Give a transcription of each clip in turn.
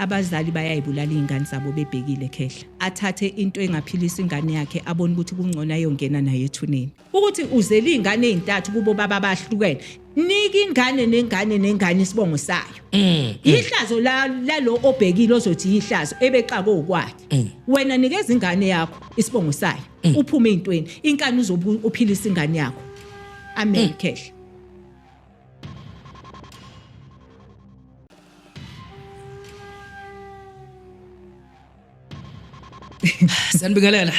abazali bayayibulala izingane zabo bebhekile khehla athathe into engaphilisa ingane yakhe abone ukuthi kungcono ayongena nayo ethuneni ukuthi uzela izingane ezintathu kubo baba bahlukene nika ingane nengane isibongo sayo ihlazo lalo obhekile ozothi ihlazo ebexaka okwakhe wena nikeza ingane yakho isibongo sayo uphume ezintweni inkani uzobe uphilisa ingane yakho amen khehla Sanibingelela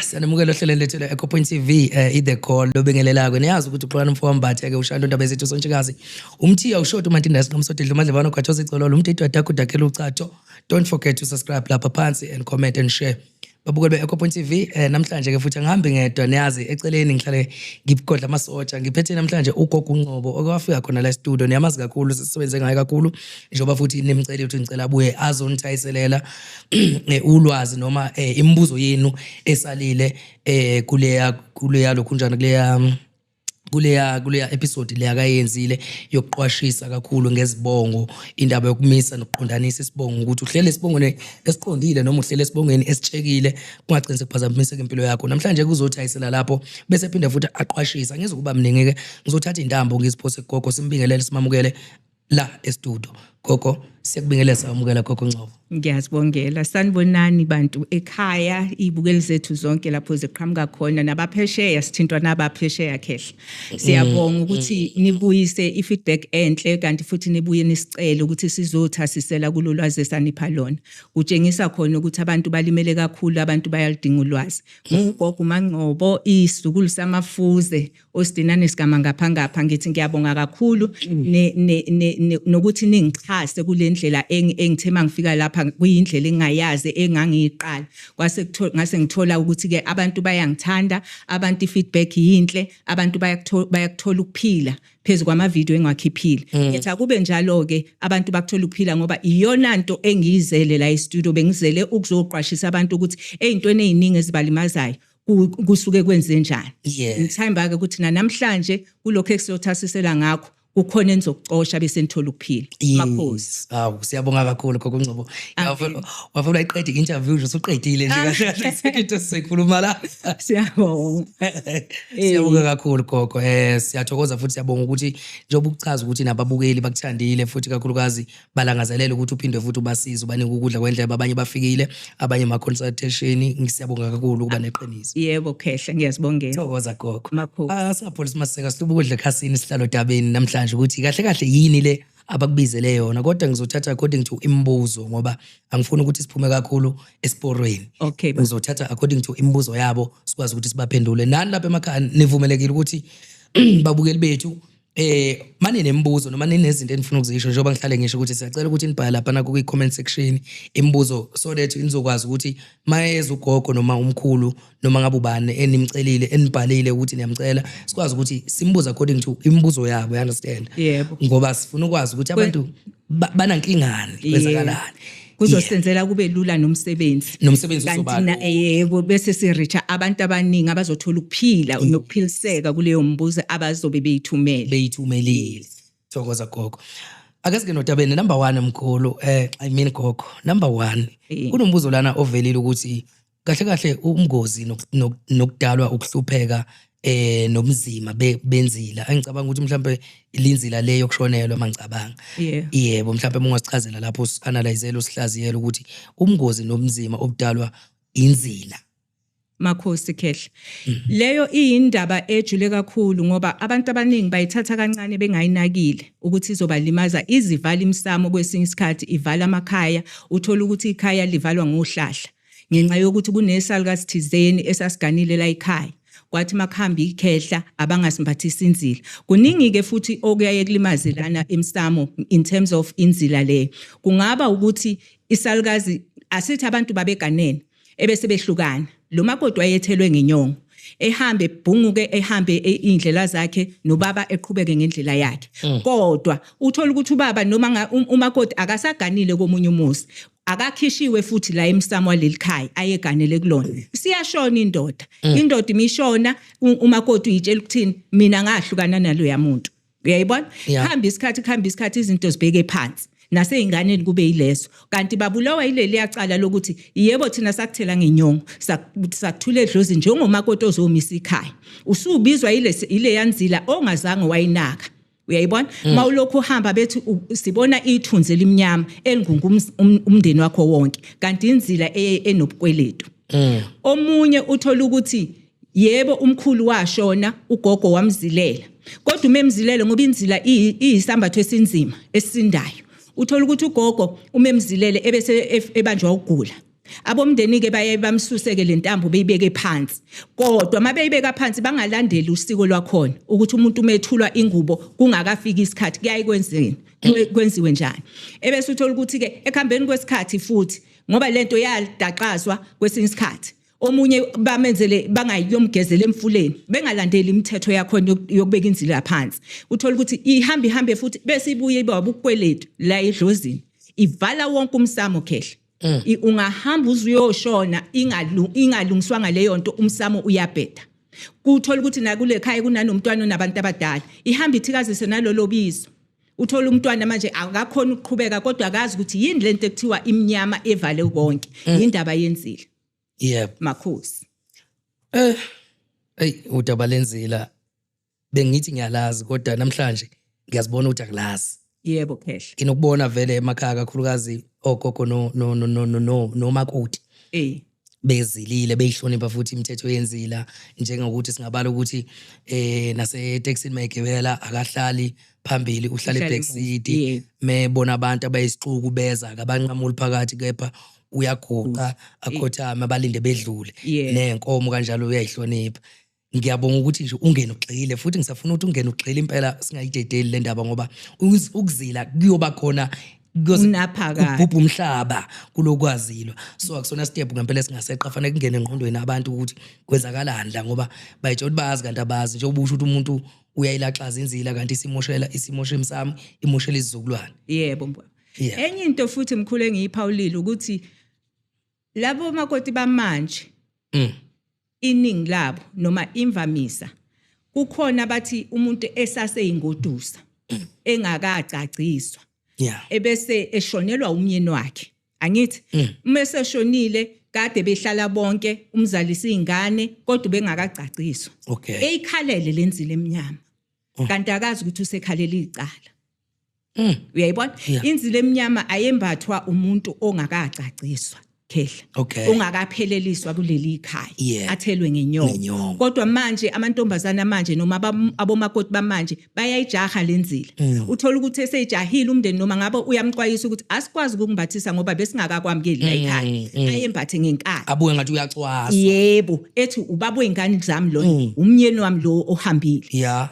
ohlelweni lethu Echo Point TV i-The Call lobingelelako niyazi ukuthi uxolana mfowambathe ke ushaya indaba ezethu sontshikazi umthiya ushota uMantindasi kaMsodeli uMadlevana uGathoza Icololo umthetho wadakho udakela ucato don't forget to subscribe lapha phansi and comment and share babukele Echo Point TV namhlanje ke futhi ngihambe ngedwa niyazi eceleni ngihlale ngibhodla amasotsha ngiphethe namhlanje ugogo uNqobo okwafika khona la studio niyamazi kakhulu sisebenze ngaye kakhulu njengoba futhi nimcela ukuthi ngicela abuye azonithayiselela ulwazi noma imibuzo yenu esalile kuleya lokhunjana kuleya episode leya kayenzile yokuqwashisa kakhulu ngezibongo indaba yokumisa nokuqondanisa isibongo ukuthi uhlele isibongweni esiqondile noma uhlele isibongweni esitshekile kungagcina sekuphazamiseka impilo yakho namhlanje kuzothayisela lapho bese phinde futhi aqwashisa ngizokuba mningi ke ngizothatha indambo ngiziphose gogo simbingelele simamukele la estudio gogo siyakubingelela samukela gogo Ncoko ngiyazibongela sanibonani bantu ekhaya ibukeli zethu zonke lapho ziqhamuka khona nabaphesheya sithintwa nabaphesheya khehla siyabonga ukuthi nibuyise ifeedback enhle kanti futhi nibuye nisicela ukuthi sizothasisela kulolwazi esanipha lona utshengisa khona ukuthi abantu balimele kakhulu abantu bayalidinga ulwazi ugogo uManqobo isukulu samafuze osidinane sigama ngapha ngithi ngiyabonga kakhulu nokuthi ningixhase kule ndlela engithema ngifika lapha kuyindlela engayazi engangiyiqala ngase ngithola ukuthi ke abantu bayangithanda abantu ifeedback yinhle abantu bayakuthola ukuphila phezulu kwama video engakhiphile ethi akube njalo ke abantu bakuthola ukuphila ngoba iyona nto engiyizele la e-studio bengizele ukuzoqwashisa abantu ukuthi ezintweni eziningi ezibalimazayo kusuke kwenze njani ngithemba ke ukuthi namhlanje kulokho esizothasisela ngakho ukhona enizokucosha bese nithola ukuphila makhosi siyabonga kakhulu gogo Ncoko wafuna iqede interview nje usuqedile nje kahle sekitho sikhuluma la siyabonga siyabonga kakhulu gogo siyathokoza futhi siyabonga ukuthi njengoba uchaza ukuthi nababukeli bakuthandile futhi kakhulukazi balangazelela ukuthi uphinde futhi ubasize ubanike ukudla kwendlela abanye bafikile abanye ama consultation ngisiyabonga kakhulu ukuba neqiniso yebo khehla ngiyazibongela thokoza gogo makhosi sapholisa maseka sibukudla ekhasini sihlalo dabeni namhlanje ukuthi kahle yini le abakubizele yona kodwa ngizothatha according to imibuzo ngoba angifuni ukuthi siphume kakhulu esporweni ngizothatha according to imibuzo yabo sikwazi ukuthi sibaphendule nani lapha emakhaya nivumelekile ukuthi babukeli bethu manje nemibuzo noma ninezinto enifuna ukuzisho njengoba ngihlale ngisho ukuthi siyacela ukuthi nibhale lapha na ku comment section imibuzo so that nizokwazi ukuthi mayeza ugogo noma umkhulu noma ngabe ubani enimcelile enibhalile ukuthi niyamcela sikwazi ukuthi simbuza according to imibuzo yabo you understand yebo ngoba sifuna ukwazi ukuthi abantu banankingani kwenzakalani kuzosenzela kube lula nomsebenzi usobala yebo bese sireacha abantu abaningi abazothola ukuphila nokuphiliseka kuleyo mbuzo abazobe beyithumelile thokoza gogo akasike notabene number 1 mkhulu I mean gogo number 1 kunombuzo lana ovelile ukuthi kahle umngozi nokudalwa ukuhlupheka nomzima benzila angicabanga ukuthi mhlambe ilinzila leyo kushonelwa mangicabanga yebo mhlambe ungasichazela lapho usianalysele usihlaziyela ukuthi umngozi nomzima obudalwa inzila makhosi khehla leyo iyindaba ejule kakhulu ngoba abantu abaningi bayithatha kancane bengayinakile ukuthi izobalimaza izivala imsamo kwesinye isikhathi ivala amakhaya uthola ukuthi ikhaya livalwa ngohlahla ngenxa yokuthi kunesalukazi thizeni esasiganile la ekhaya kwathi makuhamba ikhehla abangasimbathisa inzila kuningi ke futhi okuyaye kulimaze lana emsamo in terms of inzila le kungaba ukuthi isalukazi asithi abantu babeganene ebese behlukana lo makoti wayethelwe ngenyongo ehambe ebhunguke ehambe indlela zakhe nobaba eqhubeke ngendlela yakhe kodwa uthola ukuthi ubaba noma umakoti akasaganile komunye umuzi akakhishiwe futhi la emsamo walelikhaya ayeganele kulona siyashona indoda imishona umakoti uyitshela ukuthini mina ngahlukana nalo yamuntu uyayibona khamba isikhathi izinto zibheke phansi naseyinganeni kube yileso kanti babulawa yileli yacala lokuthi yebo thina sakuthela ngenyongo sakuthula edlozi njengomakoti ozomisa ikhaya usubizwa ile yanzila ongazange wayinaka uyayibona mawulokhu uhamba bethi sibona ithunzi elimnyama elingungu umndeni wakho wonke kanti inzila enobukweletu omunye uthola ukuthi yebo umkhulu washona ugogo wamzilela kodwa umemzilele ngoba inzila iyisambatho esinzima esisindayo uthola ukuthi ugogo umemzilele ebese ebanjwa ukugula abomndeni ke baye bamsuseke lentambo beyibeke phansi kodwa mabeyibeka phansi bangalandeli usiko lwakhona ukuthi umuntu umethulwa ingubo kungakafika isikhathi kuyayi kwenzeni kwenziwe njani ebese uthola ukuthi ke ekhambeni kwesikhathi futhi ngoba lento yadaqazwa kwesinye isikhathi omunye bamenzele bangayomgezela emfuleni bengalandeli imithetho yakhona yokubeka inzila phansi uthola ukuthi ihambe futhi bese ibuye iba ubukweletu la edlozini ivala wonke umsamo khehla ungahamba uzoyoshona ingalungiswanga leyo nto umsamo uyabheda kuthola ukuthi nakule khaya kunanomntwana onabantu abadala ihamba ithikazise nalolo bizo uthola umntwana manje akakhona ukuqhubeka kodwa akazi ukuthi yini lento ekuthiwa imnyama evale konke indaba yenzile yep makhosi udaba lenzila bengithi ngiyalazi kodwa namhlanje ngiyazibona ukuthi akulazi yebo khehla inokubona vele emakhaya kakhulukazi ogogo no makoti bezilile beyihlonipha futhi imithetho yenzila njengokuthi singabala ukuthi nase taxi mayigibela akahlali phambili uhlala eback seat mebona abantu abayisixuku beza abanqamula phakathi kepha uyagoqa akhothama abalinde bedlule nenkomo kanjalo uyayihlonipha ngiyabonga ukuthi nje ungene ugxile futhi ngisafuna ukuthi ungene ugxile impela singayidedeli le ndaba ngoba ukuzila kuyoba khona unaphaka ubhubha umhlaba kulokwazilwa so akusona step ngempela singaseqa fanele kungene engqondweni abantu ukuthi kwenzakalani la ngoba bayitshela ukuthi bayazi kanti abazi nje ubusho ukuthi umuntu uyayilaxaza inzila kanti isimoshe emsamo imoshela izizukulwane yebo enye into futhi mkhulu engiyiphawulile ukuthi labo makoti bamanje iningi labo noma imvamisa kukhona bathi umuntu esaseyingodusa engakacaciswa ebese eshonelwa umyeni wakhe angithi umese eshonile kade behlala bonke umzalisi izingane kodwa bengakacaciswa eyikhalele lenzile emnyama kanti akazi ukuthi usekhalela icala uyayibona inzile emnyama ayembathwa umuntu ongakacaciswa khehla ungakapheleliswa kuleli ikhaya athelwe ngenyongo kodwa manje amantombazana manje noma abomakoti bamanje bayayijaha lenzile uthola ukuthi esejahile umndeni noma ngabe uyamxwayisa ukuthi asikwazi ukumbathisa ngoba besingakakwamukeli la ekhaya ayembathe ngenkani abuye ngathi uyacwasa yebo ethi ubaba wengane zami lo umnyeni wami lo ohambile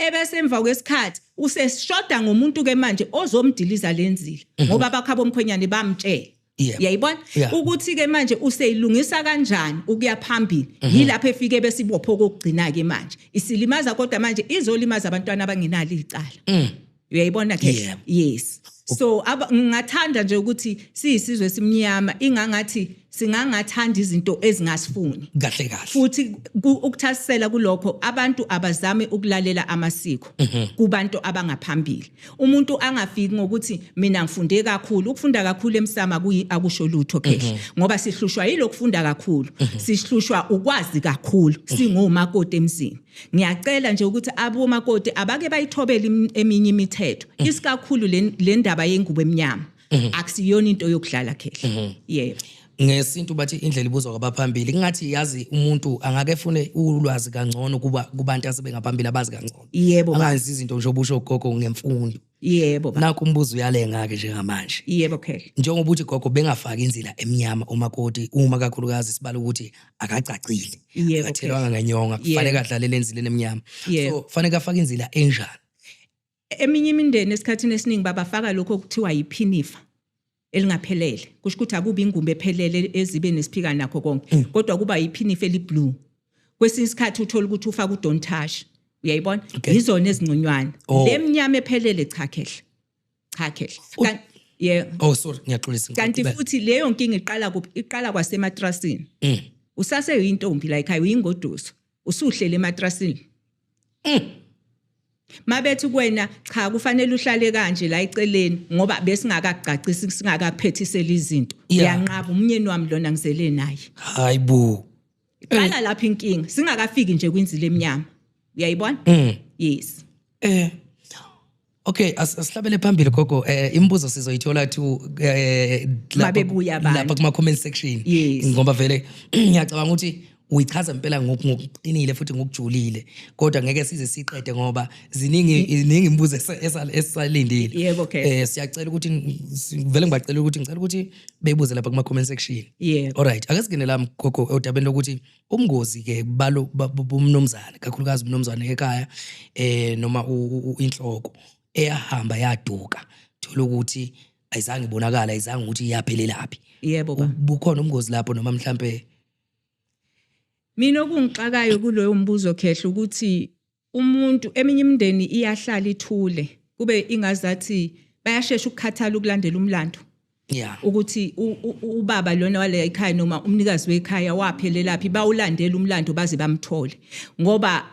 ebese emva kwesikhathi useshoda ngomuntu ke manje ozomdiliza lenzile ngoba bakhabo mkhwenyane bamtshela yayibona ukuthi ke manje useyilungisa kanjani ukuya phambili yilapho efike besibopho kokugcina ke manje isilimaza kodwa manje izolimaza abantwana abangenalo icala uyayibona ke yes so ngingathanda nje ukuthi siyisizwe simnyama ingangathi singangathanda izinto ezingasifuni kahle futhi ukuthasisela kulokho abantu abazame ukulalela amasiko kubantu abangaphambili umuntu angafiki ngokuthi mina ngifunde kakhulu ukufunda kakhulu emsama akusho lutho khehla ngoba sihlushwa yilokufunda kakhulu sihlushwa ukwazi kakhulu singomakoti emzini ngiyacela nje ukuthi abomakoti abake bayithobele eminye imithetho isikakhulu le ndaba yengubo emnyama akusiyona into yokudlala khehla yebo ngesintu bathi indlela ibuzwa kwabaphambili ngathi yazi umuntu angake efune ulwazi kangcono kubantu asebengaphambili abazi kangcono yebo angazi izinto nje obusho gogo ngemfundo yebo nakho umbuzo uyalenga ke njengamanje yebo khehla njengoba uthi gogo bengafaka inzila emnyama umakoti uma kakhulukazi sibala ukuthi akacacile akathelwanga ngenyonga kufanele adlalele enzileni emnyama so kufanele afake inzila enjani eminye imindeni esikhathini esiningi babafaka lokho okuthiwa yiphinifa elingaphelele kusho ukuthi akuba ingumbe ephelele ezibe nesiphika nakho konke kodwa kuba yiphinifa eliblue kwesinye isikhathi uthola ukuthi ufaka udon't touch uyayibona izona ezinconywana lemnyama ephelele cha khehla sorry ngiyaxolisa kanti futhi leyo nkinga iqala kwasematrasini usase yintombi la ekhaya uyingoduso usuhlele ematrasini Mabethi kuwena cha kufanele uhlale kanje la eceleni ngoba besingakagcacisi singakaphethisela izinto. Uyanqaba umnyeni wami lona ngizele naye. Hayibo. Qala lapha inkinga singakafiki nje kwinzile eminyama. Uyayibona? Yes. Okay, asihlabele phambili gogo imibuzo sizoyithola thu mabebuya abantu lapha kuma comment section ngoba vele ngiyacabanga ukuthi uyichaza impela ngokuqinile futhi ngokujulile kodwa ngeke size siqede ngoba ziningi imibuzo esalindile. Yebo okay. Siyacela ukuthi vele ngibacela ukuthi ngicela ukuthi bebuze lapha kuma comment section. Alright, ake singene la gogo odabeni lokuthi ubungozi ke balo bomnomzana kakhulukazi umnomzana ekhaya noma inhloko eyahamba yaduka thola ukuthi ayizange ibonakala ayizange ukuthi iyaphelela laphi. Yebo ba bukhona ubungozi lapho noma mhlambe mina okungixakayo kuloyo mbuzo khehla ukuthi umuntu eminye imindeni iyahlala ithule kube ingazathi bayashesha ukukhathala ukulandela umlando. Ukuthi ubaba lona wale ekhaya noma umnikazi wekhaya waphelela laphi bawulandela umlando baze bamthole ngoba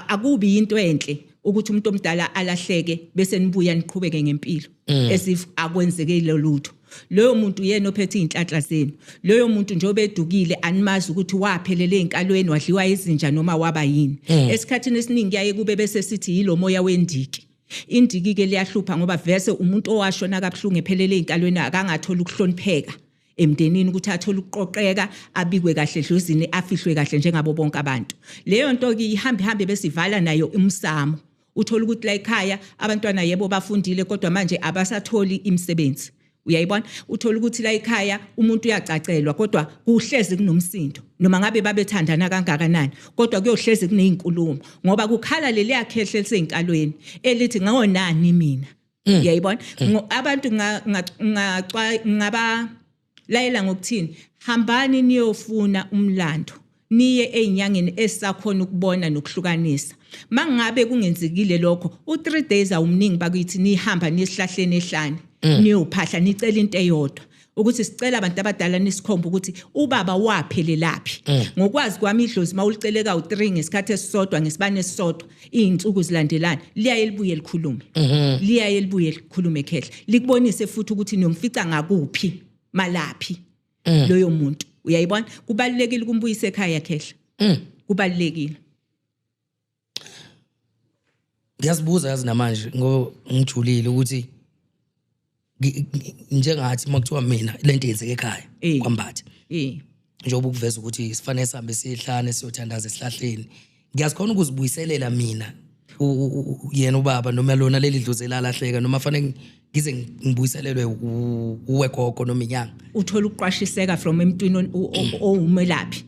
akubi into enhle ukuthi umuntu omdala alahleke bese nibuya niqhubeke ngempilo esif akwenzeke lolutho. Loyo muntu yena ophethe inhlanhla zenu. Loyo muntu njobe edukile animazi ukuthi waphelele enkalweni wadliwa izinja noma waba yini. Esikhathini esiningi yaye kube bese sithi yilo moya wendiki. Indiki ke liyahlupha ngoba vese umuntu owashona kabuhlungu ephelele enkalweni akangathola ukuhlonipheka emndenini ukuthi athola ukuqoqeka abikwe kahle edlozini afihlwe kahle njengabo bonke abantu. Leyo nto ke ihambe besivala nayo umsamo. Uthola ukuthi la ekhaya abantwana yebo bafundile kodwa manje abasatholi imisebenzi. Uyayibona uthola ukuthi la ekhaya umuntu uyacacelwa kodwa kuhlezi kunomsindo noma ngabe babethandana kangakanani kodwa kuyohlezi kunezinkulumo ngoba kukhala leli yakhehle lisenkalweni elithi ngonani mina. Uyayibona abantu ngaba layela ngokuthini hambani niyofuna umlando niye ezinyangeni esisakhona ukubona nokuhlukanisa. Mangabe kungenzekile lokho u3 days awumningi bakithi nihamba nisihlahleni ehlane niyophahla nicela into eyodwa ukuthi sicela abantu abadala nisikhomba ukuthi ubaba waphelelaphi. Ngokwazi kwami idlozi mawuliceleka u3 ngesikhathi esisodwa ngesibane esisodwa izinsuku zilandelana liyaye libuye likhulume. Liyaye libuye likhulume khehla likubonise futhi ukuthi niyomfica ngakuphi malaphi loyo muntu. Uyayibona kubalekile kumbuyisa ekhaya khehla. Kubalekile. Ngiyazibuza yazi namanje ngijulile ukuthi njengathi makuthiwa mina lento yenzeke ekhaya kwaMbatha. Njengoba ukuveza ukuthi sifanele sihambe sihlane siyothandaza esihlahleni. Ngiyazikhona ukuzibuyiselela mina yena ubaba noma lona leli dlozi lalahleka noma fanele ngize ngibuyiselelwe uwegogo noma inyanga. Uthola ukuqwashiseka from emntwini owumelaphi.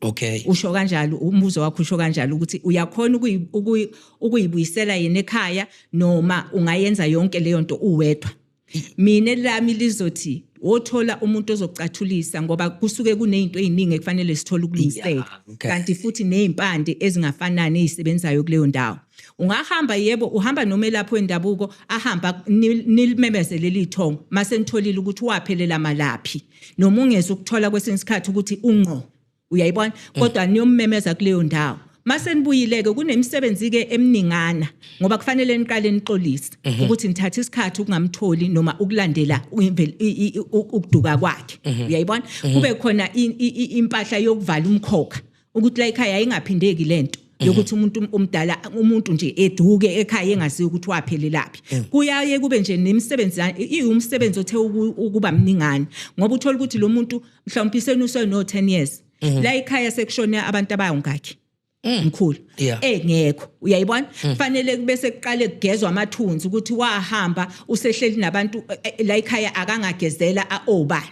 Okay. Usho kanjalo umbuzo wakho usho kanjalo ukuthi uyakhona ukuyibuyisela yena ekhaya noma ungayenza yonke leyo nto uwedwa. Mina lami lizothi othola umuntu ozokucathulisa ngoba kusuke kunezinto eziningi ekufanele sithole ukulungiseka kanti futhi nezimpande ezingafanani ezisebenzayo kuleyo ndawo. Ungahamba yebo uhamba nomelaphi wendabuko ahamba nilimemezele lithongo mase nitholile ukuthi waphelela malaphi noma ungeze ukuthola kwesinye isikhathi ukuthi unqo. Uyayibona kodwa niyommemeza kuleyo ndawo. Mase nibuyileke kunemisebenzi ke eminingana ngoba kufanele niqale nixolise ukuthi nithatha isikhathi ukungamtholi noma ukulandela ukuduka kwakhe. Uyayibona kube khona impahla yokuvala umkhokha ukuthi la ekhaya ayingaphindeki lento yokuthi umuntu omdala umuntu nje eduke ekhaya engaziyo ukuthi waphelelaphi. Kuyaye kube nje nemisebenzi umsebenzi othe ukuba mningana ngoba uthola ukuthi lo muntu mhlawumbe isenuse no 10 years la ekhaya sekushona abantu abayongakhe mkhulu engekho. Uyayibona fanele bese kuqale kugezwa amathunzi ukuthi wahamba usehleli nabantu la ekhaya akangagezela obani.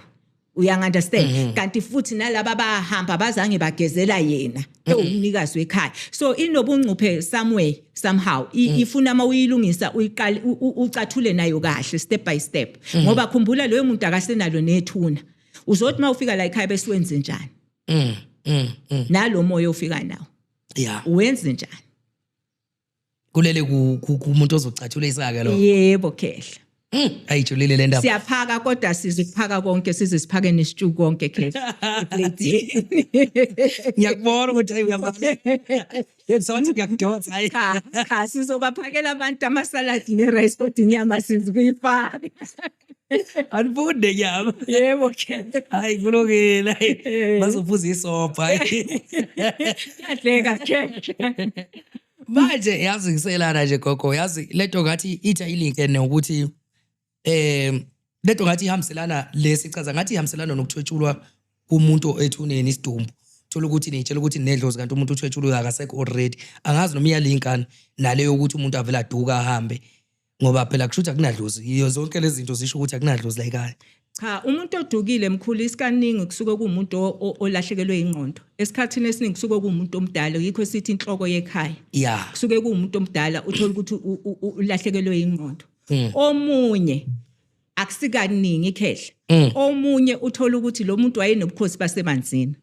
Uyangunderstand kanti futhi nalabo bahamba bazange bagezela yena umnikazi wekhaya. So inobungcuphe somewhere somehow ifuna mawuyilungisa uyiqale ucathule nayo kahle step by step ngoba khumbula loyo muntu akasenalo nethuna uzothi mawufika la ekhaya bese wenze njani. Nalo moya ofika nawo uwenze njani kulele kumuntu ozocathula isaka lo. Yebo khehla ayijulile le ndaba siyaphaka kodwa sizokuphaka konke siphake nesitew konke eplate ngiyakubona ukuthi hayi uyabona yenzathi ngiyakudonsa hayi cha sizobaphakela abantu ama-salad ne-rice kodwa inyama sizikuyifaka Anfunde nyama. Yebo ke. Hayi kulungile. Bazophuza isopa. Yahleka ke. Manje yazi ngiselana nje gogo yazi lento ngathi itha ilinke nokuthi lento ngathi ihamselana lesichaza ngathi ihamselana nokuthwetshulwa umuntu ethuneni isidumbu. Thola ukuthi nitshela ukuthi nedlozi kanti umuntu uthwetshulwe akasekho already. Angazi noma iyalinkana naleyo ukuthi umuntu avela aduka ahambe. Ngoba phela kushuthi akunadlozi iyo zonke lezi zinto zisho ukuthi akunadlozi la ekhaya. Cha umuntu odukile mkhulu isikaningi kusuke kuumuntu olahlekelwe ingqondo. Esikhathini esiningi kusuke kuumuntu omdala yikho sithi inhloko yekhaya. Yeah. Kusuke kuumuntu omdala uthola ukuthi ulahlekelwe ingqondo. Omunye akusikaningi ikhehle. Omunye uthola ukuthi lo muntu wayenobukhosi basemanzini.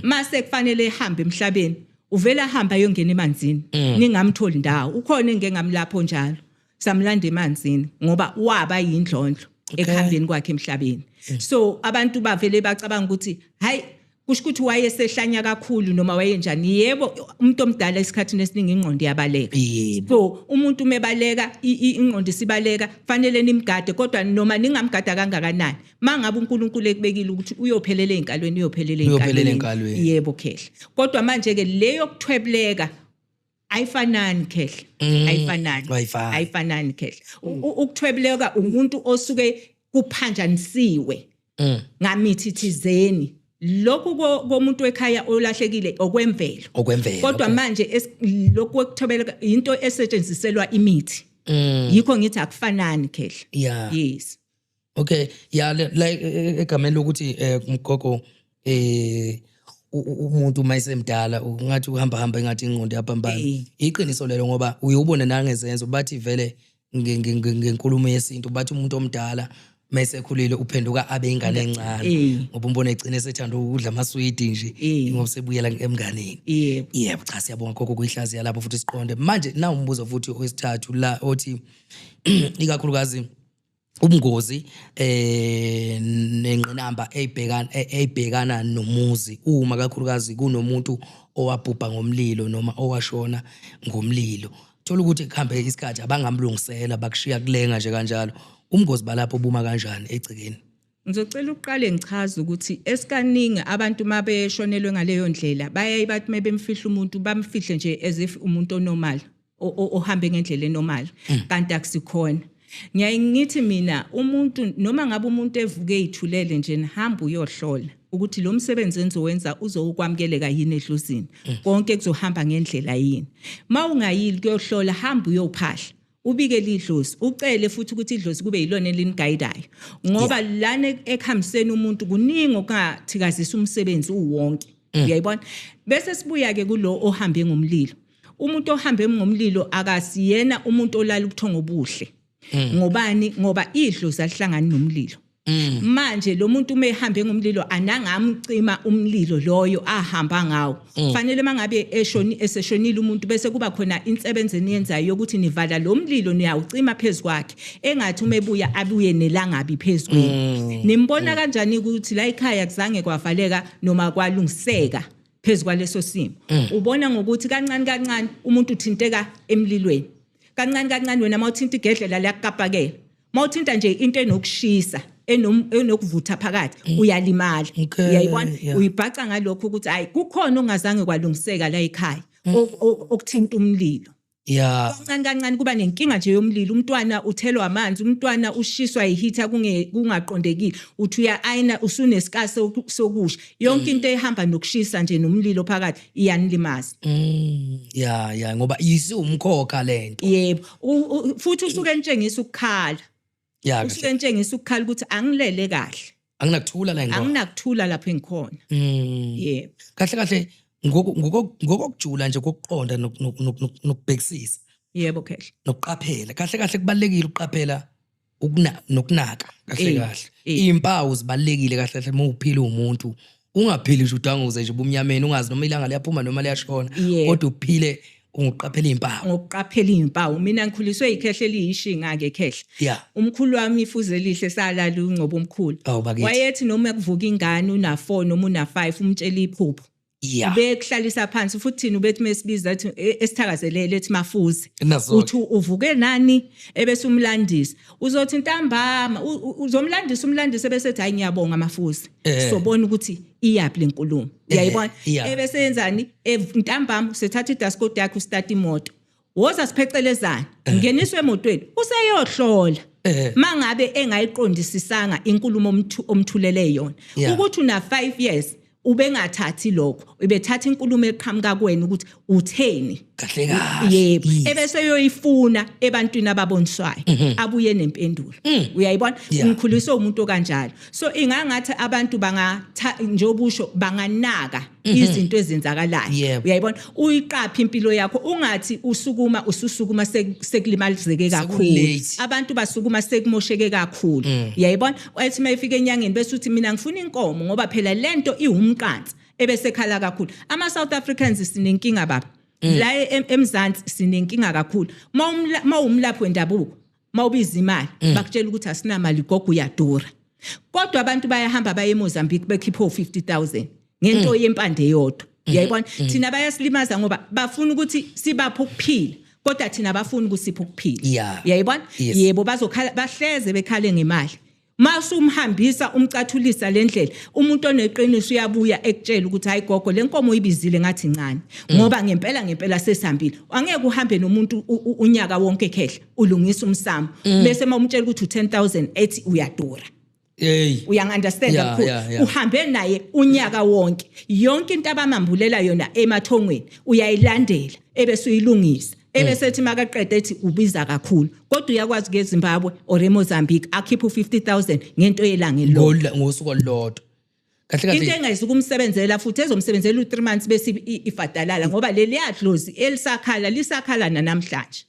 Mase kufanele ehambe emhlabeni uvela ahamba ayongena emanzini ningamtholi ndawo ukhona engengamlapho njalo samlanda emanzini ngoba waba yindlondlo ekhambeni kwakhe emhlabeni. So abantu bavele bacabanga ukuthi hayi kusho ukuthi wayesehlanya kakhulu noma wayenjani. Yebo umuntu omdala esikhathini esiningi ingqondo yabaleka. So umuntu mebaleka ingqondo sibaleka fanele nimgade kodwa noma ningamgada kangakanani mangabe uNkulunkulu ekubekile ukuthi uyophelela enkalweni uyophelela enkalweni. Yebo khehle. Kodwa manje ke leyo kuthwebleka ayifanani khehle. Ayifanani khehle. Ukuthwebleka umuntu osuke kuphanjanisiwe ngamithi thizeni. Lokhu komuntu ekhaya olahlekile okwemvelo. Kodwa manje lokhu okuthobeleka into esetshenziselwa imithi. Yikho ngithi akufanani khehle. Yes. Okay, like egameni lokuthi umgogo umuntu mayisemdala ungathi uhamba engathi ingqondo yapambana. Iqiniso lelo ngoba uyubona nangezenzo bathi vele ngenkulumo yesintu bathi umuntu omdala mayesekhulile uphenduka abe ingane encane ngoba umbone egcine sethanda ukudla amaswidi nje ngoba sebuyela emnganeni. Yebo cha siyabonga gogo kuyihlaziya lapho futhi siqonde. Manje na umbuzo futhi wesithathu la othi ikakhulukazi ubungozi nenqinamba eyibhekana nomuzi uma kakhulukazi kunomuntu owabhubha ngomlilo noma owashona ngomlilo. Thola ukuthi kuhambe isikhathi abangamlungisela bakushiya kulenga nje kanjalo. Umngozi balapho buma kanjani egcikeni? Ngizocela uqale ngichaze ukuthi esikaningi abantu mabeshonelwe ngaleyo ndlela bayayi bathi mebemfihla umuntu bamfihle nje as if umuntu onormal ohambe ngendlela enormal kanti akusikhona. Ngiyayithi mina umuntu noma ngabe umuntu evuke ezithulele nje nihamba uyohlola ukuthi lo msebenzi enzowenza uzokwamukeleka yini edlozini konke kuzohamba ngendlela yini. Mawungayili kuyohlola hamba uyophahla ubike lidlozi ucele futhi ukuthi idlozi kube yilona elinigayidayo ngoba lana ekhambiseni umuntu kuningi okungathikazisa umsebenzi uwonke. Uyayibona bese sibuya ke kulo ohambe ngomlilo. Umuntu ohambe ngomlilo akasiyena umuntu olala ukuthonga obuhle. Ngobani ngoba idlozi alihlangani nomlilo. Manje lo muntu uma ehambe ngomlilo anangamcima umlilo loyo ahamba ngawo. Kufanele mangabe eseshonile umuntu bese kuba khona insebenzo eniyenzayo ukuthi nivala lo mlilo niyawucima phezukwakhe engathi umebuya abuye nelangabi phezukweni. Nimbona kanjani ukuthi la ekhaya kuzange kwavaleka noma kwalungiseka phezukwaleso simo. Ubona ngokuthi kancane umuntu uthinteka emlilweni. Kancane wena mawuthinta igedlela liyakapakela. Mawuthinta nje into enokushisa enokuvutha phakathi uyalimala. Uyayibona uyibhaca ngalokho ukuthi hayi kukhona ongazange kwalungiseka la ekhaya okuthinta umlilo. Kancane kuba nenkinga nje yomlilo. Umntwana uthelwa amanzi, umntwana ushiswa ihitha kungaqondekile. Uthi uya-ayina usunesikase sokusha. Yonke into ehamba nokushisa nje nomlilo phakathi iyanilimaza. Ngoba isumkhokha lento. Yebo. Futhi usuke entshengisa ukukhala. Usuke entshengisa ukukhala ukuthi angilele kahle. Anginakuthula la ngikho. Anginakuthula lapho engikhona. Yebo. Kahle ngokokujula nje kokuqonda nokubhekisisa. Yebo khehle. Nokuqaphela. Kahle kubalekile ukuqaphela nokunaka kahle. Izimpawu zibalekile kahle uma uphila umuntu. Ungaphili nje udanguze nje ubumnyameni ungazi noma ilanga liyaphuma noma liyashona kodwa uphile unguqaphela impawu. ngokuqaphela izimpawu. Mina ngikhuliswe ikhehle eliyishinga ke khehle. Yeah. Umkhulu wami ifuze lihle salala uNgcobo omkhulu. Oh, bakithi. Wayethi noma kuvuka ingane una 4 noma una 5 umtshela iphupho. Yeah. Bekuhlalisa phansi futhi thina ubethi mesibiza ethi esithakazelele ethi mafuze. Nazo. Uthi uvuke nani ebese umlandisi. Uzothi ntambama umlandisi ebese ethi hayi ngiyabonga mafuze. Sobona ukuthi iyaphi lenkulumo. Uyayibona? Yeah. Ebese yenzani ntambama sethatha idaskoti yakhe ustart imoto. Woza siphecelezana ngeniswe emotweni useyohlola. Mangabe engayiqondisisanga inkulumo omthulele yona. Ukuthi una 5 years ubengathathi lokho ubethatha inkulumo eqhamuka kuwena ukuthi utheni kahle kahle. yebo ebese yoyifuna ebantwini ababoniswayo abuye nempendulo. Uyayibona? Ngikhuliswe umuntu kanjalo. So ingangathi abantu njobusho banganaka izinto ezenzakalayo. Uyayibona? Uyiqapha impilo yakho ungathi ususukuma sekulimalizeke kakhulu. Abantu basukuma sekumosheke kakhulu. Uyayibona? Wathi mayifika enyangeni bese uthi mina ngifuna inkomo ngoba phela lento iwumqansi ebese khala kakhulu. Ama South Africans sinenkinga baba. La eMzansi sinenkinga kakhulu. Mawumlaphi wendabuko, mawubiza imali, bakutshela ukuthi asinamali gogo uyadura. Kodwa abantu bayahamba baye eMozambique bekhipha 50,000 ngento yempande yodwa. Uyayibona? Thina bayasilimaza ngoba bafuna ukuthi sibaphe ukuphila. Kodwa thina bafuna ukusipha ukuphila. Uyayibona? Yebo bazokhala bahleze bekhale ngemali. Masumhambisa umcathulisa lendlela umuntu oneqiniso uyabuya ekutshela ukuthi hayi gogo lenkomo uyibizile ngathi incane ngoba ngempela sesihambile angeke uhambe nomuntu unyaka wonke khehle ulungisa umsamo bese mawumtshela ukuthi u10,000 ethi uyadura. Uyangunderstand kakhulu uhambe naye unyaka wonke yonke into abamambulela yona emathongweni uyayilandela ebese uyilungisa. Ebesethi makaqede ethi ubiza kakhulu kodwa uyakwazi ke eZimbabwe or eMozambique akhipha 50,000 ngento yelanga elilodwa ngosuku olulodwa. Kahle kahle into engayizukumsebenzela futhi ezomsebenzela u3 months bese ifadalala ngoba leli yadlozi lisakhala namhlanje.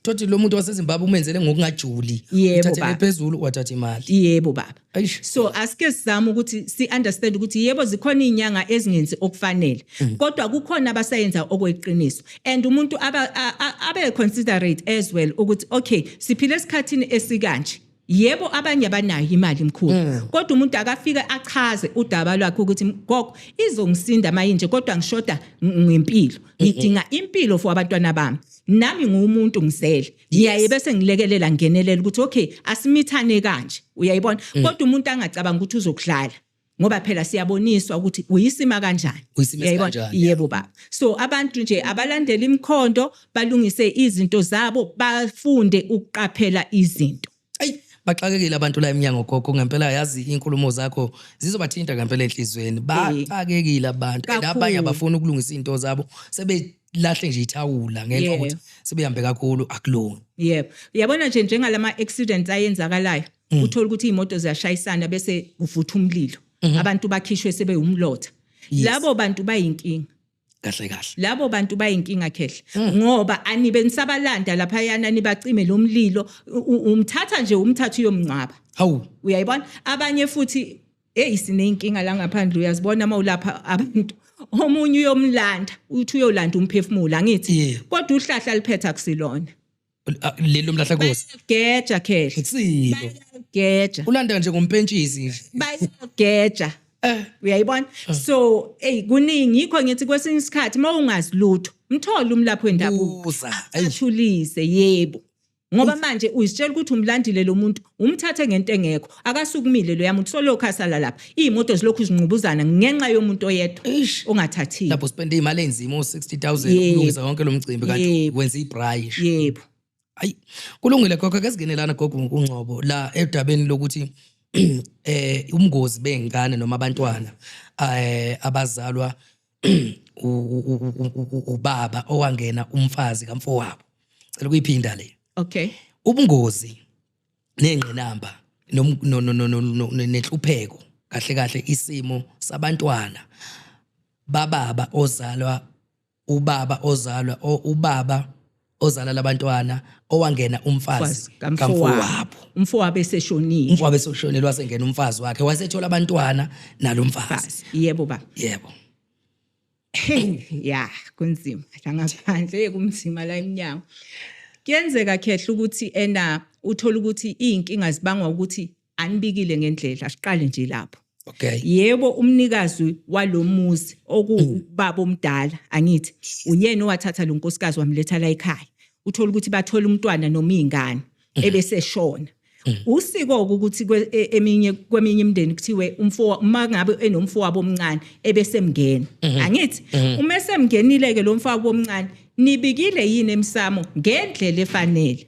Thothi lo muntu waseZimbabwe umenzele ngokungajuli uthathele phezulu wathatha imali. Yebo baba. So asike sizama ukuthi understand ukuthi yebo zikhona inyanga ezingenzi okufanele kodwa kukhona abasayenza okweqiniso and umuntu abe considerate as well ukuthi okay siphile esikhathini esikanje. Yebo abanye abanayo imali mkhulu kodwa umuntu akafika achaze udaba lwakhe ukuthi gogo izongisinda mayinje kodwa ngishoda ngempilo ngidinga impilo for abantwana bami nami ngumuntu ngizele ngiyaye bese ngilekelela ngenelela ukuthi okay asimithane kanje. Uyayibona? Kodwa umuntu angacabanga ukuthi uzokudlala ngoba phela siyaboniswa ukuthi uyisima kanjani. Uyayibona? Yebo baba. So abantu nje abalandela imkhondo balungise izinto zabo bafunde ukuqaphela izinto. Baxakekile abantu la eminyango gogo ngempela yazi inkulumo zakho zizobathinta ngempela enhlizweni. Baxakekile abantu abanye abafuna ukulungisa izinto zabo sebelahle nje ithawula ngenxa ukuthi sebehambe kakhulu akulungi. Yebo. Uyabona nje njengalama accidents ayenzakalayo uthola ukuthi imoto ziyashayisana bese uvutha umlilo. Abantu bakhishwe sebe umlotha. Labo bantu bayinkinga. Kahle kahle. Labo bantu bayinkinga khehle ngoba anibe nisabalanda lapha yana nibacime lo mlilo umthatha nje umthathu uyomncwaba. Hawu. Uyayibona? Abanye futhi sinenkinga la ngaphandle uyazibona mawulapha abantu omunye uyomlanda uthi uyolanda umphefumulo angithi kodwa uhlahla liphetha akusilona. Lelo mlahla Nkosi. Geja khehle. Kusilo. Geja. Ulanda nje ngompentshisi nje. Bayageja. Uyayibona? So kuningi yikho ngithi kwesinye isikhathi mawungazi lutho mthola umlaphi wendabuko athulise yebo ngoba manje uyisitshela ukuthi umlandile lo muntu umthathe ngento engekho akasukumile lo yamuntu solokho asala lapha izimoto zilokhu zinqubuzana ngenxa yomuntu oyedwa ongathathile lapho spend imali enzima u60,000 ukulungisa yonke lo mcimbi kanti wenza ibrayi. Yebo. Hayi kulungile gogo ke sigenelana gogo ngokuNgcobo la edabeni lokuthi umngozi bengane noma abantwana abazalwa ubaba owangena umfazi kamfowabo. Cela ukuyiphinda le. Okay. Ubungozi nengqinamba nenhlupheko kahle kahle isimo sabantwana bababa ozalwa ubaba ozala labantwana owangena umfazi kamfowabo. Umfowabo eseshonile. Umfowabo eseshonile wasengena umfazi wakhe wasethola abantwana nalo mfazi. Yebo baba. Yebo. ya kunzima la ngaphandle kumzima la eminyango kuyenzeka khehla ukuthi uthola ukuthi inkinga zibangwa ukuthi anibikile ngendlela asiqale nje lapho. Okay. Yebo umnikazi walomuzi okubaba omdala angithi uyena owathatha lo nkosikazi wamletha la ekhaya. Uthola ukuthi bathola umntwana noma izingane ebese shona. Usiko ukuthi kweminye imindeni kuthiwe mangabe enomfowabo omncane ebese mngena. Angithi uma esemngenile ke lo mfowabo omncane nibikile yini emsamo ngendlela efanele.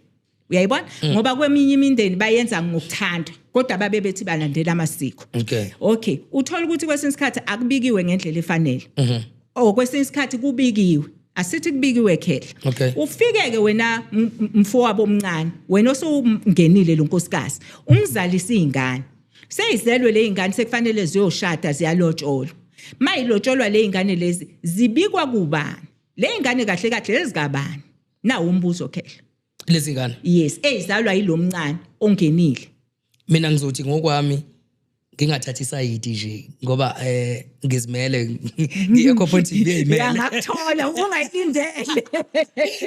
Uyayibona ngoba kweminye imindeni bayenza ngokuthanda kodwa babe bethi balandela amasiko. Okay uthola ukuthi kwesinye isikhathi akubikiwe ngendlela efanele. Kwesinye isikhathi kubikiwe asithi kubikiwe khehla. Ufike ke wena mfowabo omncane wena osumngenile lo nkosikazi umzalisa izingane seyizelwe le izingane sekufanele ziyoshada ziyalotsholwa mayilotsholwa le izingane lezi zibikwa kubani le izingane kahle kahle lezikabani na umbuzo khehla lezi izingane yes ezalwa yilomncane ongenile. Mina ngizothi ngokwami ngingathathi isayidi nje ngoba ngizimele ngiye point TV imele ngakuthola ungayindele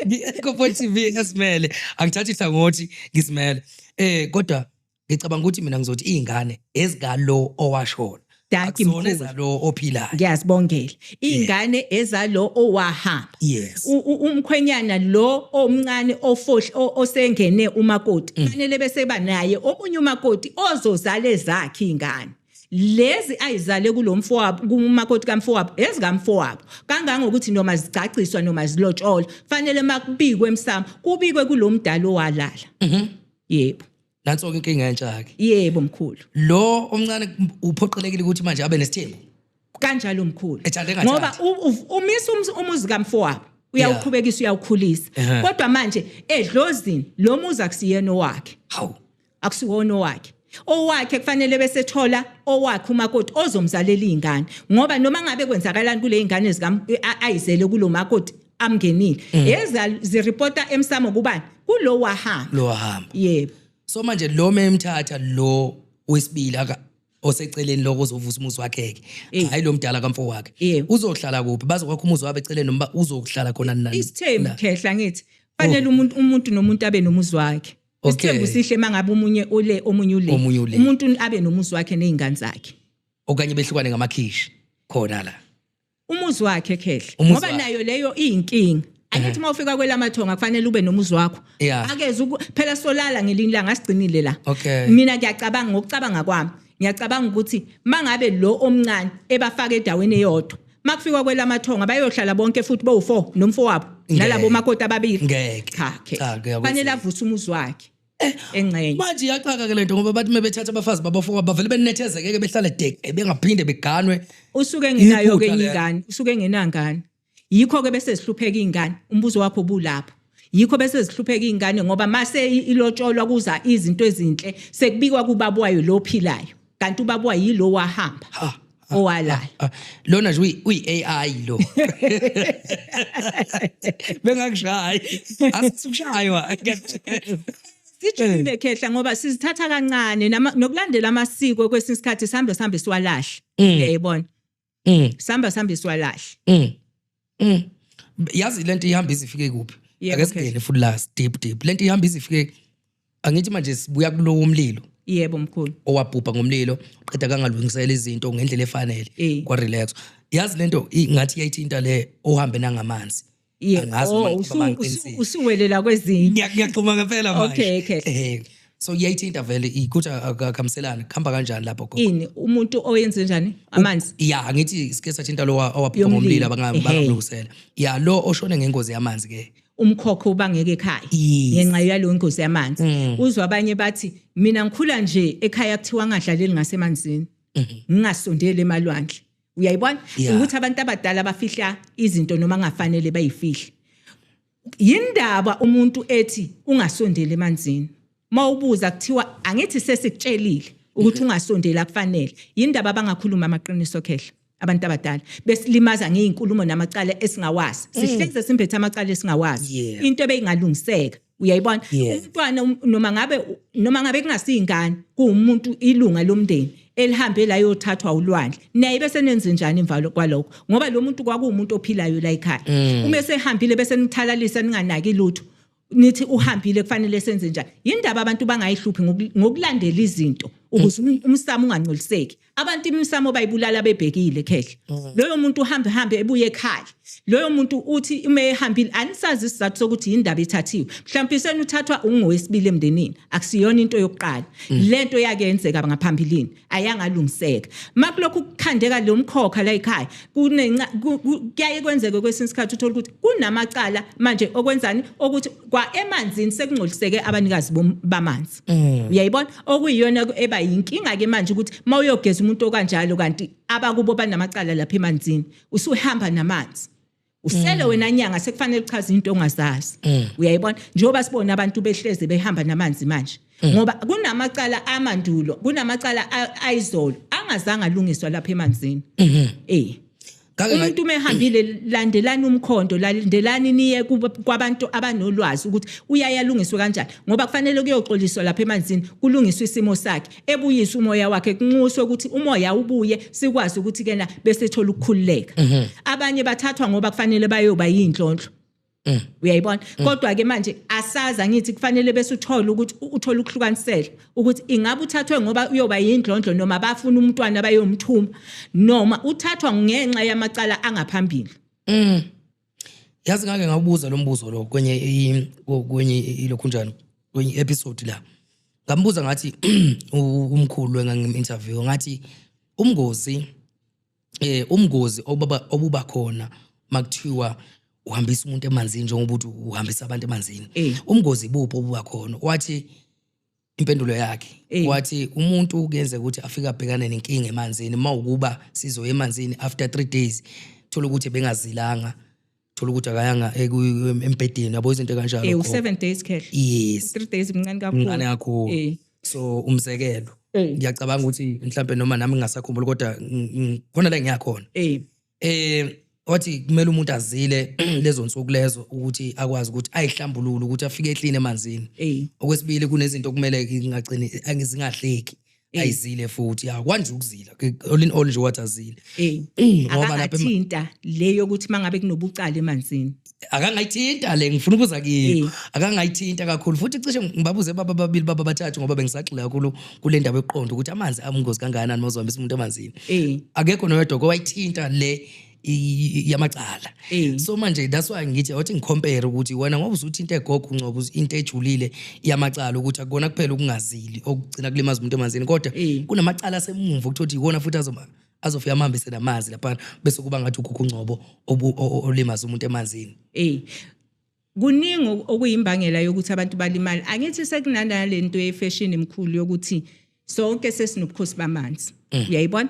ngiye TV esimele angithathi hlangothi ngizimele kodwa ngicabanga ukuthi mina ngizothi izingane ezikalo owashona akusona ezalo ophilayo. Ngiyazibongela izingane ezalo owahamba. Yes. Umkhwenyana lo omncane ofohle osengene umakoti fanele bese ba naye omunye umakoti ozozala ezakhe izingane lezi ayizale kulomfowabo kumakoti kamfowabo ezikamfowabo kangangokuthi noma zicaciswa noma zilotsholwa fanele makubikwe emsamo kubikwe kulomdala owalala. Yebo. Nanso ke inkinga entsha ke. Yebo mkhulu. Lo omncane uphoqelekile ukuthi manje abe nesithembu. Kanjalo mkhulu. Ngoba umisa umuzi kamfowabo uyawuqhubekisa uyawukhulisa. Kodwa manje edlozini lo muzi akusiyena wakhe. Hawu. Akusiwona wakhe. Owakhe kufanele bese thola owakhe umakoti ozomzalela izingane ngoba noma ngabe kwenzakalani kule izingane ayizele kulomakoti amngenile zireporta emsamo kubani kulo wahamba. Yebo. So manje lo memthatha lo wesibili oseceleni lokho uzovusa umuzi wakhe ke hayi lo mdala kamfo wakhe uzohlala kuphi bazokwakha umuzi wabe eceleni noma uzohlala khona nani. Isithembu khehla ngithi fanele umuntu nomuntu abe nomuzi wakhe. Isithembu sihle mangabe omunye omunye umuntu abe nomuzi wakhe nezingane zakhe okanye behlukane ngamakhishi khona la umuzi wakhe khehla ngoba nayo leyo iyinkinga. Angithi mawufika kwelamathonga kufanele ube nomuzi wakho. Akeze phela solala ngelinye la ngasigcinile la. Mina ngiyacabanga ngokucabanga kwami. Ngiyacabanga ukuthi mangabe lo omncane ebafaka endaweni eyodwa makufika kwelamathonga bayohlala bonke futhi bo4 nomfowabo nalabo makoti ababili. Cha fanele avuse umuzi wakhe. Engcenye manje iyaxaka ke lento ngoba bathi mebethatha abafazi babafowabo bavele benethezeke ke behlale dek bengaphinde beganwe. Usuke ngenayo ke ingane usuke ngenangane. Yikho ke bese sihlupheka izingane umbuzo wakho bulapho. Yikho bese sihlupheka izingane ngoba mase ilotsholwa kuza izinto ezinhle sekubikwa kubabwayo lo ophilayo kanti ubabwa yilo wahamba owalala. Lona nje uyi-AI lo. Bengakushayi asikushaywa. Sijule khehla ngoba sizithatha kancane nokulandela amasiko kwesinye isikhathi sambe siwalahle. Uyayibona? Sambe siwalahle. Yazi lento ihamba izifike kuphi ake singene futhi la deep lento ihamba izifike angithi manje sibuya kulowo umlilo. Yebo mkhulu owabhubha ngomlilo qeda kangalungisela izinto ngendlela efanele kwa relax. Yazi lento ngathi iyayithinta le ohambe nangamanzi angazi usuwelela kwezinye ngiyaxhuma ngempela manje. Okay. So iyayithinta vele ukuthi akamselana kuhamba kanjani lapho gogo ini umuntu oyenze njani amanzi ngithi sike sathinta lo owabhubha ngomlilo abangamlungisela lo oshone ngengozi yamanzi ke umkhokho ubangeke ekhaya ngenxa yalo ingozi yamanzi. Uzwa abanye bathi mina ngikhula nje ekhaya kuthiwa ngadlaleli ngasemanzini ngingasondeli emalwandle. Uyayibona ukuthi abantu abadala bafihla izinto noma ngafanele bayifihle. Yindaba umuntu ethi ungasondeli emanzini mawubuza kuthiwa angithi sesikutshelile ukuthi ungasondela kufanele. Yindaba abangakhuluma amaqiniso khehla abantu abadala besilimaza ngeinkulumo namacala esingawazi. Sihleze simphethe amacala esingawazi. Into ebeyingalungiseka. Uyayibona umntwana noma ngabe kungasiyingane kuumuntu ilunga lomndeni elihambe la yothathwa ulwandle naye bese nenze njani imvalo kwalokho ngoba lo muntu kwakuumuntu ophilayo la ekhaya uma esehambile bese nithalalisa ninganaki lutho nithi uhambile kufanele senze njani indaba abantu bangayihluphi ngokulandela izinto ukuze umsamo ungangcoliseki abantu imsamo bayibulala bebhekile khehle loyo muntu uhambe ebuye ekhaya loyo muntu uthi uma ehambile anisazi isizathu sokuthi indaba ethathiwe mhlawumbe senu uthathwa ungowesibili emndenini akusiyona into yokuqala lento yakenzeka ngaphambilini ayangalungiseka makulokhu kukhandeka lo mkhokha la ekhaya kuyaye kwenzeke kwesinye isikhathi uthola ukuthi kunamacala manje okwenzani ukuthi kwa emanzini sekungcoliseke abanikazi bamanzi uyayibona okuyiyona eba yinkinga ke manje ukuthi mawuyogeza umuntu okanjalo kanti abakubo banamacala lapha emanzini usuhamba namanzi usele wena nyanga sekufanele uchaze into ongazazi uyayibona njengoba sibona abantu behleze behamba namanzi manje ngoba kunamacala amandulo kunamacala ayizolo angazange alungiswa lapha emanzini umuntu mehambile landelani umkhondo landelani niye kwabantu abanolwazi ukuthi uyayalungiswa kanjani ngoba kufanele kuyoxoliswa lapha emanzini kulungiswa isimo sakhe ebuyisa umoya wakhe kunxuswe ukuthi umoya ubuye sikwazi ukuthi kena bese thola ukukhululeka abanye bathathwa ngoba kufanele bayoba yinhlonhlo uyayibona kodwa ke manje asaza ngithi kufanele bese uthola ukuthi uthola ukuhlukanisela ukuthi ingabe uthathwe ngoba uyoba yindlondlo noma bafuna umntwana bayomthuma noma uthathwa ngenxa yamacala angaphambili yazi ngake ngabuza lo mbuzo lo kwenye ilokhu njani kwenye episode la ngambuza ngathi umkhulu engangim-interview ngathi umngozi obuba khona makuthiwa uhambisa umuntu emanzini njengoba uthi uhambisa abantu emanzini umngozi bupho obuba khona wathi impendulo yakhe wathi umuntu kuyenzeka ukuthi afika abhekane nenkinga emanzini mawukuba sizoya emanzini after 3 days thola ukuthi bengazilanga thola ukuthi akayanga empedeni yabo izinto kanjalo 7 days khehle yes 3 days mncane kakhulu so umzekelo ngiyacabanga ukuthi mhlambe noma nami ngingasakhumbula kodwa khona la ngiyakhona wathi kumele umuntu azile lezo nsuku lezo ukuthi akwazi ukuthi ayihlambulule ukuthi afike ehlini emanzini okwesibili kunezinto kumele ngingagcini angizingahleki ayizile futhi kwanje ukuzila all in all nje wathi azile ngoba lapha thinta leyo ukuthi mangabe kunobucala emanzini akangayithinta le ngifuna ukuza kiyo akangayithinta kakhulu futhi cishe ngibabuze baba babili baba bathathu ngoba bengisaxila kakhulu kule ndaba eqonda ukuthi amanzi amngozi kangakanani mawuzohambisa umuntu emanzini akekho noyedwa owayithinta le yamacala so manje that's why ngithi awuthi ngicompare ukuthi wena ngoba uzuthi into egogo uncoba into ejulile yamacala ukuthi akubona kuphela ukungazili okugcina kulimaza umuntu emanzini kodwa kunamacala asemumva ukuthi iwona futhi azofika amahambise namazi lapha bese kuba ngathi ukhukhu ungcobo olimaza umuntu emanzini kuningi okuyimbangela yokuthi abantu balimala angithi sekunana lento yefashion emkhulu yokuthi sonke sesinobukhosi bamanzi uyayibona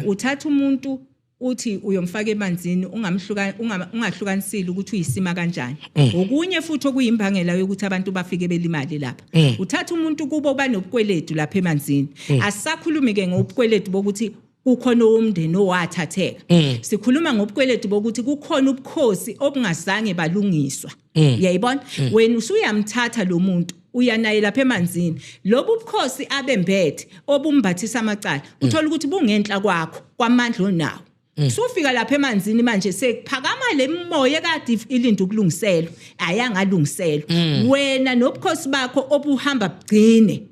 uthatha umuntu uthi uyomfaka emanzini ungahlukanisile ukuthi uyisima kanjani okunye futhi okuyimbangela yokuthi abantu bafike belimali lapha uthatha umuntu kubo banobukweledu lapha emanzini asisakhulumi ke ngobukweledu bokuthi kukhona umndeni owathatheka sikhuluma ngobukweledu bokuthi kukhona ubukhosi obungazange balungiswa uyayibona wena usuyamthatha lo muntu uyanaye lapha emanzini lobu bukhosi abembethe obumbathisa amacala uthola ukuthi bungenhla kwakho kwamandla onawo sufika lapha emanzini manje sekuphakama le moya kade ilinda ukulungiselwa ayangalungiselwa wena nobukhosi bakho obuhamba bugcine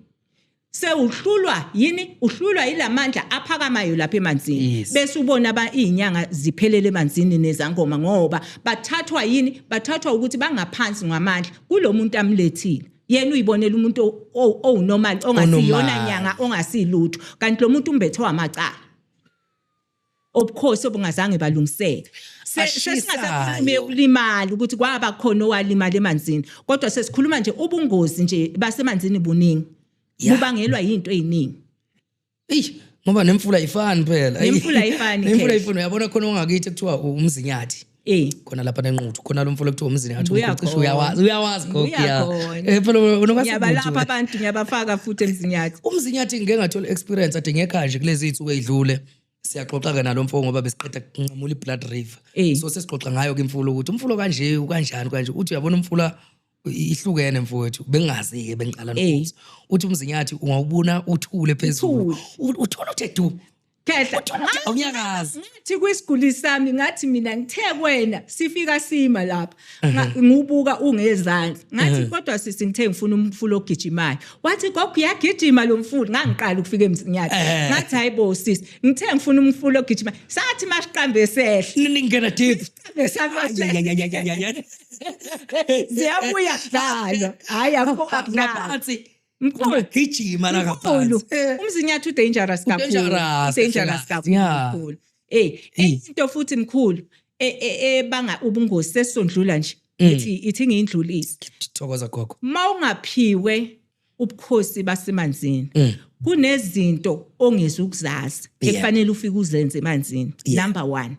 sewuhlulwa yini uhlulwa ilamandla aphakamayo lapha emanzini bese ubona izinyanga ziphelele emanzini nezangoma ngoba bathathwa yini bathathwa ukuthi bangaphansi ngamandla kulomuntu amlethile yena uyibonela umuntu onormal ongasiyona nyanga ongasilutho kanti lo muntu umbethwe amacala obukhosi obungazange balungiseka sesingasakhulume ulimali ukuthi kwaba khona owalimala emanzini kodwa sesikhuluma nje ubungozi nje basemanzini buningi bubangelwa into eziningi ngoba nemfula ayifani phela nemfula ayifani nemfula ayifani uyabona khona ongakithi kuthiwa umzinyathi khona lapha nenquthu khona lo mfula kuthiwa umzinyathi ucishe uyawazi gogiya phela yabalapha abantu ngiyabafaka futhi emzinyathi umzinyathi ngeke ngathola experience ade ngekhaya nje kulezi insuku ezidlule siyaxoxa ke nalo mfo ngoba besiqeda kunqamula iBlood River so sesixoxa ngayo ke imfulo ukuthi umfulo kanje ukanjani kanje uthi uyabona umfula ihlukene mfowethu bengazi ke bengiqala nokuthi uthi umzinyathi ungawubona uthule phezulu uthola uthe du Khehla awunyakazi ngathi kwisiguli sami ngathi mina ngithe kwena sifika sima lapha ngubuka ungezansi ngathi kodwa sisi ngithe ngifuna umfulo ogijimayo wathi gogo uyagijima lo mfulo ngangiqala ukufika emzinyathi ngathi hayibo sisi ngithe ngifuna umfulo ogijimayo sathi masiqambe sehle ningena deep ziyabuya dlala hayi akukho ngaphansi mkhulu gijima la ngaphansi umzinyathi udangerous kakhulu dangerous kakhulu into futhi mkhulu banga ubungozi sesondlula nje ithi ngiyindlulisi thokoza gogo mawungaphiwe ubukhosi basemanzini kunezinto ongezukuzazi ekufanele ufike uzenze emanzini number 1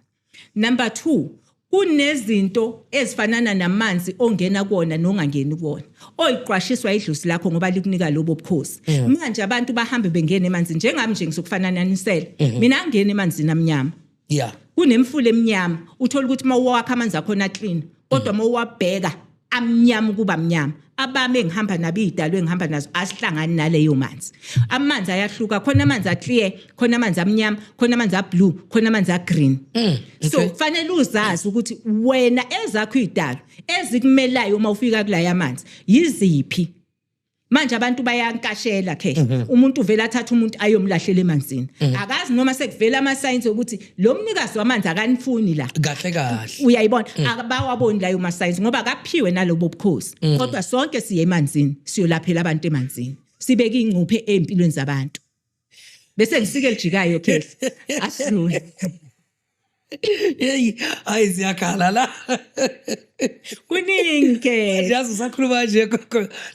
number 2 kunezinto ezifanana namanzi ongena kuona nongangeni kuona oyiqwashiswa idlozi lakho ngoba likunika lobo bukhosi manje abantu bahambe bengena emanzini njengami nje ngizokufanananisela mina ngene emanzini amnyama kunemfule eminyama uthola ukuthi mawuwakha amanzi akho na clean kodwa mawuwabheka amnyama kuba mnyama abami engihamba nabo idalwe engihamba nazo asihlangani naleyo manzi amanzi ayahluka khona amanzi aclear khona amanzi amnyama khona amanzi ablue khona amanzi agreen so kufanele uzazi ukuthi wena ezakho idalo ezikumelayo uma ufika kulaya amanzi yiziphi manje abantu bayankashela umuntu uvela athatha umuntu ayomlahlela emanzini akazi noma sekuvela ama signs ukuthi lo mnikazi wamanzi akanifuni la kahle uyayibona abawaboni la yoma signs ngoba akaphiwe nalobo bukhosi kodwa sonke siye emanzini siyolaphela abantu emanzini sibeka ingcuphe empilweni zabantu bese ngisike lijikayo Khehla asidlule hey hayi siyakhala la kuningi ke yazi usakhuluma nje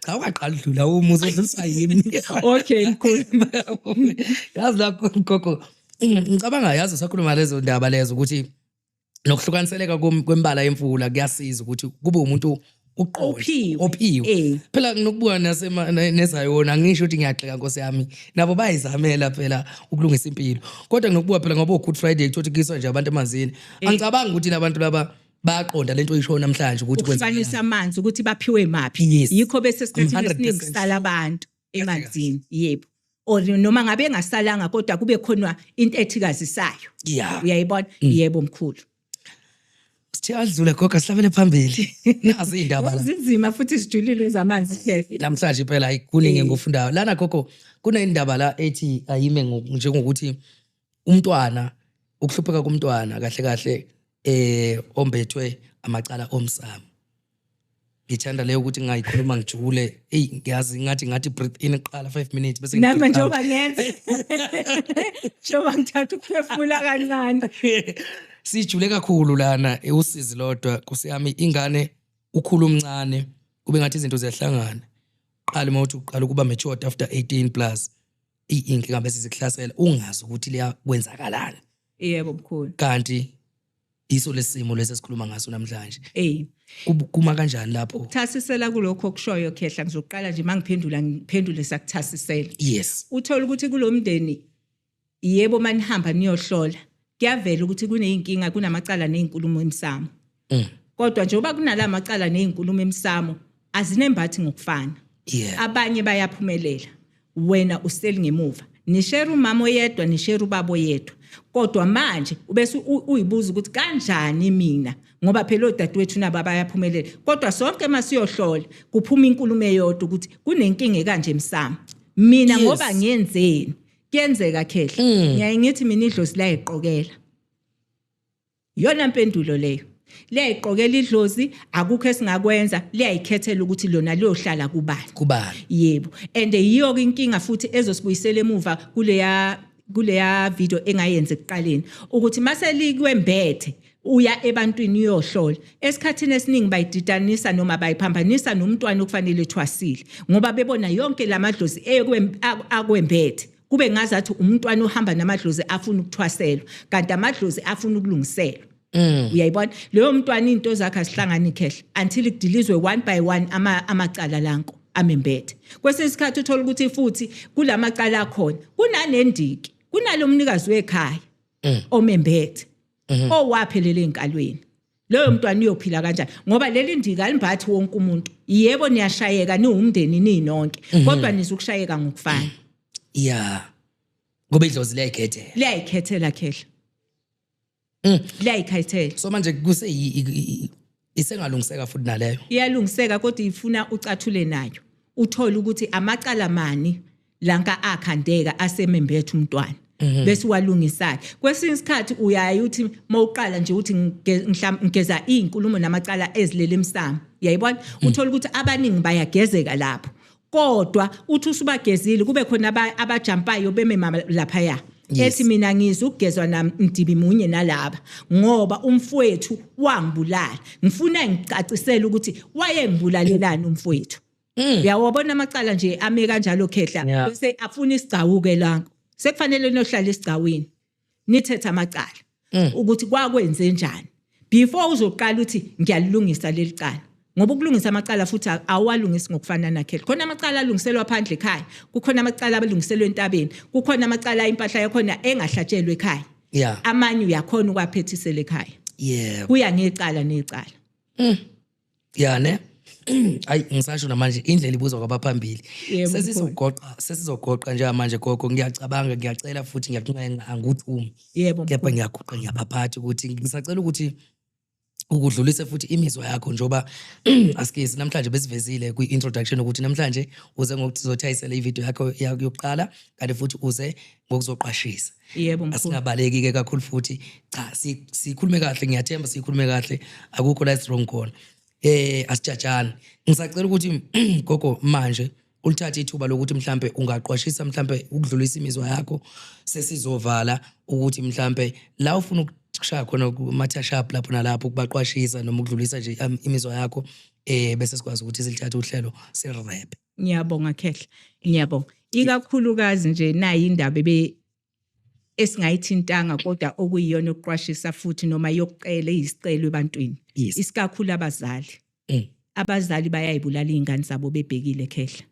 cha ungaqala udlula umuzi odluliswa yimi okay mkhulu yazi la gogo ngicabanga yazi usakhuluma lezo ndaba lezo ukuthi nokuhlukaniseleka kwembala yemfula kuyasiza ukuthi kube umuntu ophiwe phela nginokubuka nesayona ngisho ukuthi ngiyagxeka Nkosi yami nabo bayizamela phela ukulungisa impilo kodwa nginokubuka phela ngoba Good Friday kuthi kiswa nje abantu emanzini angicabanga ukuthi labantu laba bayaqonda lento oyisho namhlanje ukuthi kwenza ukufanisa amanzi ukuthi baphiwe imaphi yikho bese sikhathini esiningi sala abantu emanzini yebo or noma ngabe engasalanga kodwa kube khona into ethikazisayo uyayibona yebo mkhulu siyadlula gogo sihlabele phambili nazi indaba la zinzima futhi sijulile zamanzi Khehla namhlanje phela ayikuningi ngofundayo lana gogo kunendaba la ethi ayime njengokuthi umntwana ukuhlupheka kumntwana kahle ombethwe amacala omsamo ngithanda leyo ukuthi ngayikhuluma ngijule ngiyazi ngathi breathe in qala 5 minutes bese nami njengoba ngenza njengoba ngithatha ukuphefumula kancane sijule kakhulu lana usizi lodwa Nkosi yami ingane ukhulu omncane kube ngathi izinto ziyahlangana qala mawuthi uqala ukuba matured after 18 plus inkinga bese zikuhlasela ungazi ukuthi liya kwenzakalani yebo mkhulu kanti iso lesimo lesesikhuluma ngaso namhlanje kuma kanjani lapho ukuthasisela kulokho okushoyo Khehla ngizoqala nje mangiphendule sakuthasisela yes uthola ukuthi kulomndeni yebo manihamba niyohlola kuyavela ukuthi kuneyinkinga kunamacala nezinkulumo emsamo kodwa njengoba kunala macala nezinkulumo emsamo azinembathi ngokufana abanye bayaphumelela wena useli ngemuva nishare umama oyedwa nishare ubaba oyedwa kodwa manje ubese uyibuza ukuthi kanjani mina ngoba phela odadewethu nabo bayaphumelela kodwa sonke masiyohlola kuphuma inkulumo eyodwa ukuthi kunenkinga kanje emsamo mina ngoba ngiyenzeni kuyenzeka Khehla ngiyaye ngithi mina idlozi la iqokela yona impendulo leyo liyayiqokela idlozi akukho esingakwenza liyayikhethela ukuthi lona liyohlala kubani yebo and yiyo inkinga futhi ezosibuyisela emuva kuleya video engayenza ekuqaleni ukuthi mase likwembethe uya ebantwini uyohlola esikhathini esiningi bayididanisa noma bayiphambanisa nomntwana okufanele ethwasile ngoba bebona yonke lamadlozi akwembethe kube ngazathi umntwana ohamba namadlozi afuna ukuthwaselwa kanti amadlozi afuna ukulungiselwa uyayibona leyo mntwana into zakhe asihlangani Khehla until ikudilizwe one by one amacala lanko amembethe kwesesikhathi uthola ukuthi futhi kulamacala akhona kunanendiki kunalo mnikazi wekhaya omembethe owaphelele enkalweni loyo mntwana uyophila kanjani ngoba leli ndika alimbathi wonke umuntu yebo niyashayeka niwumndeni ninonke kodwa nizokushayeka ngokufana yeah ngoba idlozi liyayikhethela khehla liyayikhethela so manje kuse isengalungiseka futhi naleyo iyalungiseka kodwa ifuna ucathule nayo uthola ukuthi amacala mani lanka akhandeka asemembethe umntwana bese walungisayo kwesinye isikhathi uyayi uthi mawuqala nje uthi ngigeza izinkulumo namacala ezilele emsamo uyayibona uthola ukuthi abaningi bayagezeka lapho kodwa uthi usubagezile kube khona abajampayo beme lapha ya ethi mina ngizwe ukugezwa namdibi munye nalaba ngoba umfowethu wangibulala ngifuna ngicacisele ukuthi wayengibulalelani umfowethu uyawabona amacala nje ame kanjalo khehla bese afuna isigcawuke lanko sekufanele nohlala esigcawini nithethe amacala ukuthi kwakwenze njani before uzoqala uthi ngiyalungisa leli cala ngoba ukulungisa amacala futhi awalungisi ngokufana nakhela khona amacala alungiselwa phandle ekhaya kukhona amacala abalungiselwe entabeni kukhona amacala impahla yakhona engahlatshelwe ekhaya amanye uyakhona ukwaphethisela ekhaya kuya ngecala necala ne ayi ngisasho namanje indlela ibuzwa kwabaphambili sesizogoqa nje manje gogo ngiyacabanga ngiyacela futhi ngiyaqinqa anguthi kepha ngiyaguqa ngiyabaphathi ukuthi ngisacela ukuthi ukudlulise futhi imizwa yakho njoba asikezi namhlanje besivezile kwi-introduction ukuthi namhlanje uze ngokuthi uzothayisela ivideo yakho yokuqala kanti futhi uze ngokuzoqashisa asingabaleki-ke kakhulu futhi cha sikhulume kahle ngiyathemba sikhulume kahle akukho la wrong khona asijajana ngisacela ukuthi gogo manje ulithathe ithuba lokuthi mhlambe ungaqwashisa mhlambe ukudlulisa imizwa yakho sesizovala ukuthi mhlambe la ufuna ukushaya khona kumathashap lapho nalapho kubaqwashisa noma ukudlulisa nje imizwa yakho bese sikwazi ukuthi silithathe uhlelo se-rap. Ngiyabonga khehla ngiyabonga ikakhulukazi nje nayi indaba esingayithintanga kodwa okuyiyona ukuqwashisa futhi noma yokucela izicelo ebantwini isikakhulu abazali abazali bayayibulala izingane zabo bebhekile khehla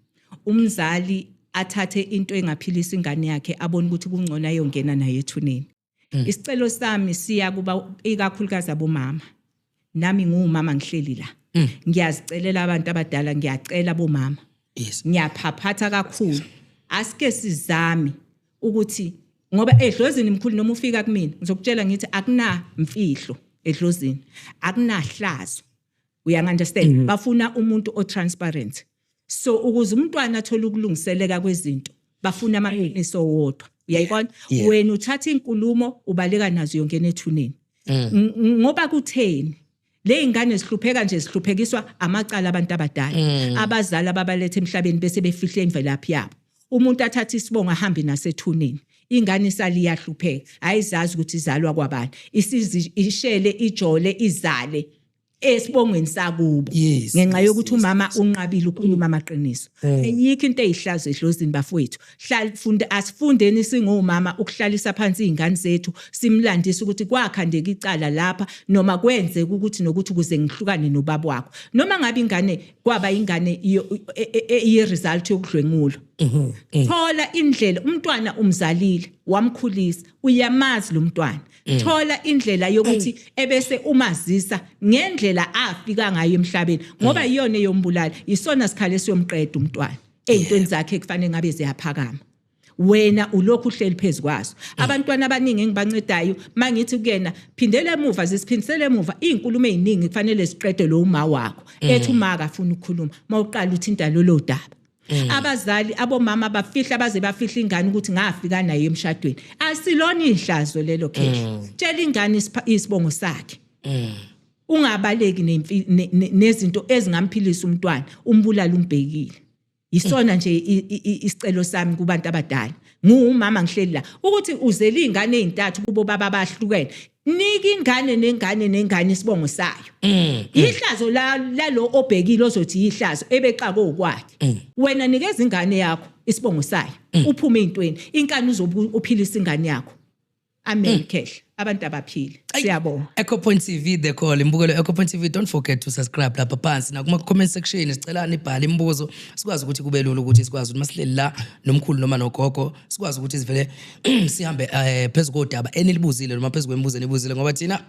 umzali athathe into engaphilisa ingane yakhe abone ukuthi kungcono ayongena naye ethuneni isicelo sami siya kuba ikakhulukazi abomama nami ngumama ngihleli la ngiyazicelela abantu abadala ngiyacela abomama ngiyaphaphatha kakhulu asike sizame ukuthi ngoba edlozini mkhulu noma ufika kumina ngizokutshela ngithi akuna mfihlo edlozini akunahlazo uyangiunderstand bafuna umuntu otransparent so ukuze umntwana athole ukulungiseleka kwezinto bafuna amaqiniso wodwa uyayibona wena uthatha inkulumo ubaleka nazo yongena ethuneni ngoba kutheni le ingane zihlupheka nje zihluphekiswa amacala abantu abadala abazali ababalethe emhlabeni bese befihle imvelaphi yabo umuntu athatha isibongo ahambe nasethuneni ingane isali yahlupheka ayizazi ukuthi izalwa kwabani ishele ijole izale esibongweni sakubo ngenxa yokuthi umama unqabile ukukhuluma amaqiniso ayikho into eyihlazo edlozini bafowethu asifundeni singomama ukuhlalisa phansi izingane zethu simlandisa ukuthi kwakhandeka icala lapha noma kwenze ukuthi nokuthi kuze ngihlukane nobaba wakho noma ngabe ingane kwaba ingane result yokudlwengulo thola indlela umntwana umzalile wamkhulisa uyamazi lo mntwana thola indlela yokuthi ebese umazisa ngendlela afika ngayo emhlabeni ngoba iyona eyombulala isona sikhale siyomqeda umntwana ezintweni zakhe kufanele ngabe ziyaphakama wena ulokhu uhleli phezukwaso abantwana abaningi engibancedayo mangithi kuyena phindele emuva zisiphindisele emuva izinkulumo eziningi kufanele ziqede lo uma wakho ethi uma akafuna ukukhuluma mawuqala uthinta lolo daba abazali abomama bafihla baze bafihla ingane ukuthi ngafika naye emshadweni asilona ihlazo lelo khehla tshela ingane isibongo sakhe ungabaleki nezinto ezingamphilisa umntwana umbulala umbhekile isona nje isicelo sami kubantu abadala ngumama ngihleli la ukuthi uzela izingane ezintathu kubo baba bahlukene nika ingane nengane isibongo sayo ihlazo lalo obhekile ozothi ihlazo ebeqaka okwakhe wena nikeza ingane yakho isibongo sayo uphume ezintweni inkani uzobe uphilisa ingane yakho amen khehla abantu abaphile. Siyabonga. Echo Point TV the call imbukelo Echo Point TV, don't forget to subscribe lapha phansi nakuma comment section sicelana ibhala imibuzo sikwazi ukuthi kube lula ukuthi sikwazi ukuthi masihleli la nomkhulu noma nogogo sikwazi ukuthi sivele sihambe phezulu kodaba enilibuzile noma phezulu kwemibuzo enibuzile ngoba thina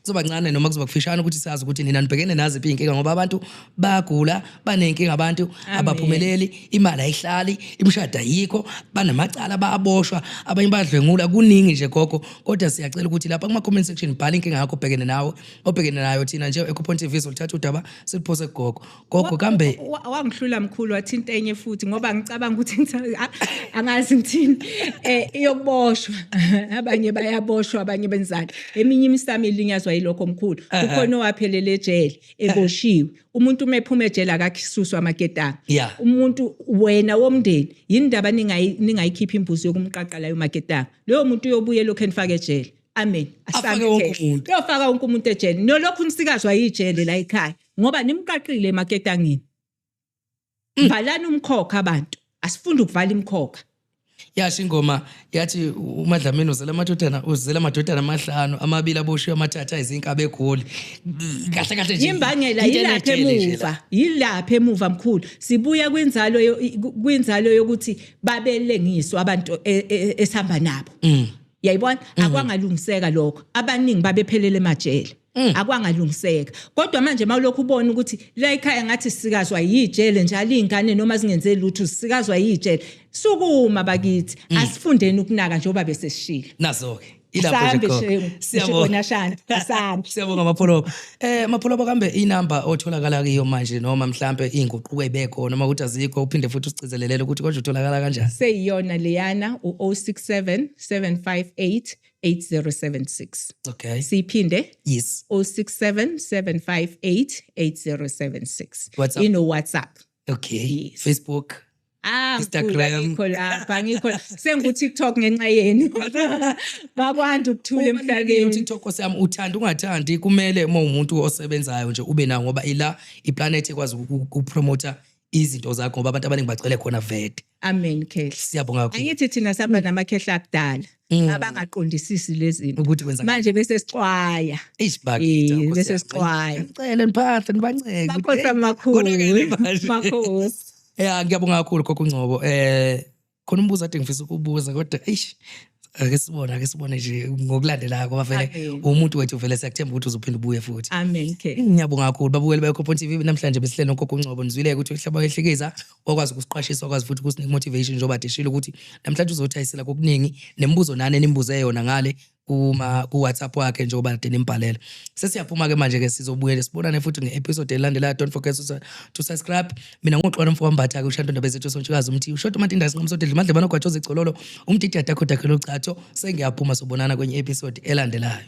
kuzoba kancane noma kuzoba kufishana ukuthi sazi ukuthi nina nibhekene nazo inkinga ngoba abantu bagula banenkinga abantu abaphumeleli imali ayihlali imshado ayikho banamacala bayaboshwa abanye badlwengula kuningi nje gogo kodwa siyacela ukuthi lapha kuma comment section bhala inkinga yakho obhekene nayo thina nje Echo Point TV solithatha udaba siliphose gogo kambe wangihlula mkhulu wathinta enye futhi ngoba ngicabanga ukuthi angazi ngithini iyokuboshwa abanye bayaboshwa abanye benzani eminye imisamo ilinyazwa yilokho mkhulu ukhona owaphelele ejele eboshiwe umuntu mephuma ejele akakhisuswa amaketanga umuntu wena womndeni yindaba ningayikhipha imbuzi yokumqaqa layo maketanga leyo muntu uyobuye lokho enifaka ejele amen yofaka wonke umuntu ejele nolokhu nisikazwa yijele la ekhaya ngoba nimqaqile emaketangini valani umkhokha abantu asifunda ukuvala imkhokha yasho ingoma yathi uMadlamini uzela amadodana amahlanu amabili aboshiwe amathatha izinkabe egoli kahle nje imbangela yilapha emuva mkhulu sibuya kwinzalo yokuthi babelengiswa abantu esihamba nabo yayibona akwangalungiseka lokho abaningi babephelele emajele akwangalungiseka kodwa manje mawulokhu ubona ukuthi la ekhaya ngathi sikazwa yijele njalo izingane noma zingenze lutho sikazwa yijele sukuma bakithi asifundeni ukunaka njengoba besesishilo nazo ke ilapho nje siyabona shana asambi siyabonga mapholoba mapholoba kambe inamba otholakala kiyo manje noma mhlambe inguquko ebekhona noma ukuthi azikho uphinde futhi usicezelelele ukuthi konje utholakala kanjani seyiyona leyana u067 758 8076 okay siphinde yes 067 758 8076 WhatsApp okay yes. Facebook Instagram ngikho sengu TikTok ngenxa yeni bakwantu ukuthula emhlabeni TikTok sami uthanda ungathandi kumele uma umuntu osebenzayo nje ube nawo ngoba ila iplanet ekwazi ukupromote izinto zakho ngoba abantu abaningi bacele khona vete amen khehla siyabonga kakhulu angithi thina sihamba namakhehla akudala abangaqondisisi lezi ukuthi kwenza manje bese sixwaya bese sixwaya ngicela niphahle nibanceke bakhosa makhosi ngiyabonga kakhulu gogo Ngcobo khona umbuzo ade ngifisa ukubuza kodwa ake sibone nje ngokulandelayo ngoba vele umuntu wethu vele siyakuthemba ukuthi uzophinda ubuye futhi amen ngiyabonga kakhulu babukeli be Echo Point TV namhlanje besihlelo gogo Ngcobo nizwile ukuthi uhlaba ehlekeza wakwazi ukusiqhashisa wakwazi futhi ukusinika motivation njengoba deshilo ukuthi namhlanje uzothayisela kokuningi nemibuzo nane nimbuze yona ngale ku WhatsApp wakhe njengoba ade nimbhalela sesiyaphuma ke manje ke sizobuyela sibonane futhi ngeepisode elandelayo don't forget to subscribe mina ngoxola mfowambatha ke uShanto Ndaba Zethu Sontshukazi umthi uShort Matindasi Nqamsodeli Madlebana Gwatshoza Igcololo umtiti Atakho Dakhelo Chato sengiyaphuma sobonana kwenye episode elandelayo.